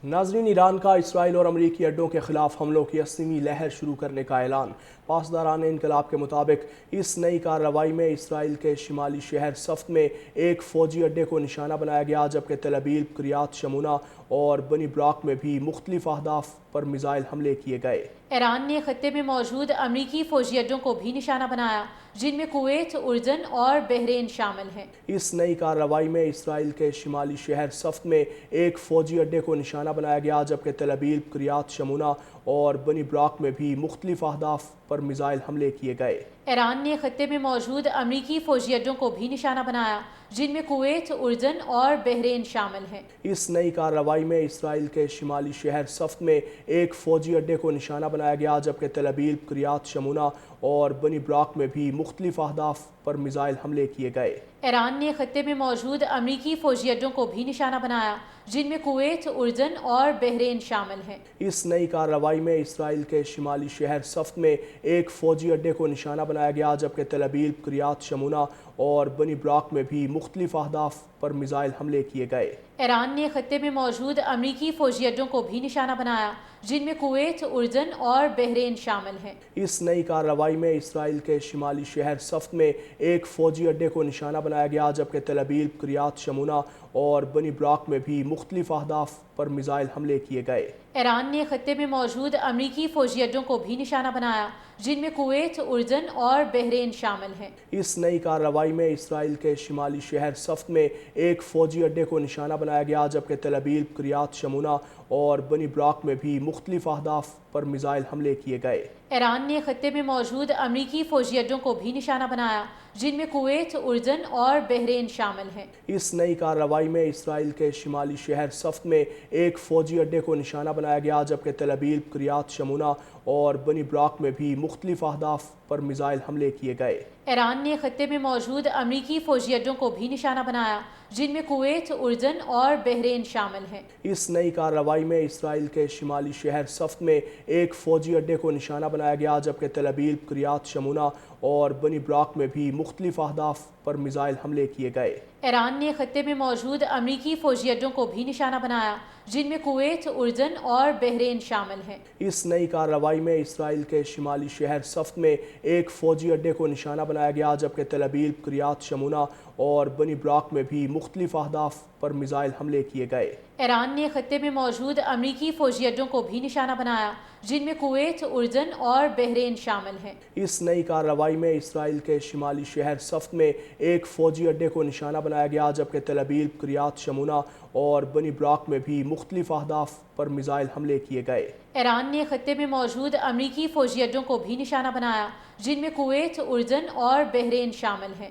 ناظرین، ایران کا اسرائیل اور امریکی اڈوں کے خلاف حملوں کی 80ویں لہر شروع کرنے کا اعلان۔ پاسداران انقلاب کے مطابق اس نئی کارروائی میں اسرائیل کے شمالی شہر صفد میں ایک فوجی اڈے کو نشانہ بنایا گیا، جبکہ تل ابیب، کریات شمونہ اور بنی براک میں بھی مختلف اہداف پر میزائل حملے کیے گئے۔ ایران نے خطے میں موجود امریکی فوجی اڈوں کو بھی نشانہ بنایا، جن میں کویت، اردن اور بحرین شامل ہیں۔ اس نئی کارروائی میں اسرائیل کے شمالی شہر صفد میں ایک فوجی اڈے کو نشانہ بنایا گیا، جبکہ تل ابیب، کریات شمونہ اور بنی براک میں بھی مختلف اہداف پر میزائل حملے کیے گئے۔ ایران نے خطے میں موجود امریکی فوجی اڈوں کو بھی نشانہ بنایا، جن میں کویت، اردن اور بحرین شامل ہیں۔ اس نئی کارروائی میں اسرائیل کے شمالی شہر صفد میں ایک فوجی اڈے کو نشانہ بنایا گیا، جبکہ تل ابیب، کریات شمونہ اور بنی براک میں بھی مختلف اہداف پر میزائل حملے کیے گئے۔ ایران نے خطے میں موجود امریکی فوجی اڈوں کو بھی نشانہ بنایا، جن میں کویت، اردن اور بحرین شامل ہیں۔ اس نئی کارروائی میں اسرائیل کے شمالی شہر صفد میں ایک فوجی اڈے کو نشانہ بنایا گیا، جبکہ تل ابیب، کریات شمونہ اور بنی براک میں بھی مختلف اہداف پر میزائل حملے کیے گئے۔ ایران نے خطے میں موجود امریکی فوجی اڈوں کو بھی نشانہ بنایا، جن میں کویت، اردن اور بحرین شامل ہیں۔ اس نئی کارروائی میں اسرائیل کے شمالی شہر صفد میں ایک فوجی اڈے کو نشانہ بنایا گیا، جبکہ تل ابیب، کریات شمونہ اور بنی براک میں بھی مختلف اہداف پر میزائل حملے کیے گئے۔ ایران نے خطے میں موجود امریکی فوجی اڈوں کو بھی نشانہ بنایا، جن میں کویت، اردن اور بحرین شامل ہیں۔ اس نئی کارروائی میں اسرائیل کے شمالی شہر صفد میں ایک فوجی اڈے کو نشانہ بنایا گیا، جبکہ تل ابیب، کریات شمونہ اور بنی براک میں بھی مختلف اہداف پر میزائل حملے کیے گئے۔ ایران نے خطے میں موجود امریکی فوجی اڈوں کو بھی نشانہ بنایا، جن میں کویت، اردن اور بحرین شامل ہیں۔ اس نئی کارروائی میں اسرائیل کے شمالی شہر صفد میں ایک فوجی اڈے کو نشانہ بنایا گیا، جبکہ تل ابیب، کریات شمونہ اور بنی براک میں بھی مختلف اہداف پر میزائل حملے کیے گئے۔ ایران نے خطے میں موجود امریکی فوجی اڈوں کو بھی نشانہ بنایا، جن میں کویت، اردن اور بحرین شامل ہیں۔ اس نئی کارروائی میں اسرائیل کے شمالی شہر صفد میں ایک فوجی اڈے کو نشانہ بنایا گیا، جبکہ تل ابیب، کریات شمونہ اور بنی براک میں بھی مختلف اہداف پر میزائل حملے کیے گئے۔ ایران نے خطے میں موجود امریکی فوجی اڈوں کو بھی نشانہ بنایا، جن میں کویت، اردن اور بحرین شامل ہیں۔ اس نئی کارروائی میں اسرائیل کے شمالی شہر صفد میں ایک فوجی اڈے کو نشانہ بنایا گیا، جبکہ تل ابیب، کریات شمونہ اور بنی براک میں بھی مختلف اہداف پر میزائل حملے کیے گئے۔ ایران نے خطے میں موجود امریکی فوجی اڈوں کو بھی نشانہ بنایا، جن میں کویت، اردن اور بحرین شامل ہیں۔ اس نئی کارروائی میں اسرائیل کے شمالی شہر صفد میں ایک فوجی اڈے کو نشانہ بنایا گیا، جبکہ تل ابیب، کریات شمونہ اور بنی براک میں بھی مختلف اہداف پر میزائل حملے کیے گئے۔ ایران نے خطے میں موجود امریکی فوجی اڈوں کو بھی نشانہ بنایا، جن میں کویت، اردن اور بحرین شامل ہیں۔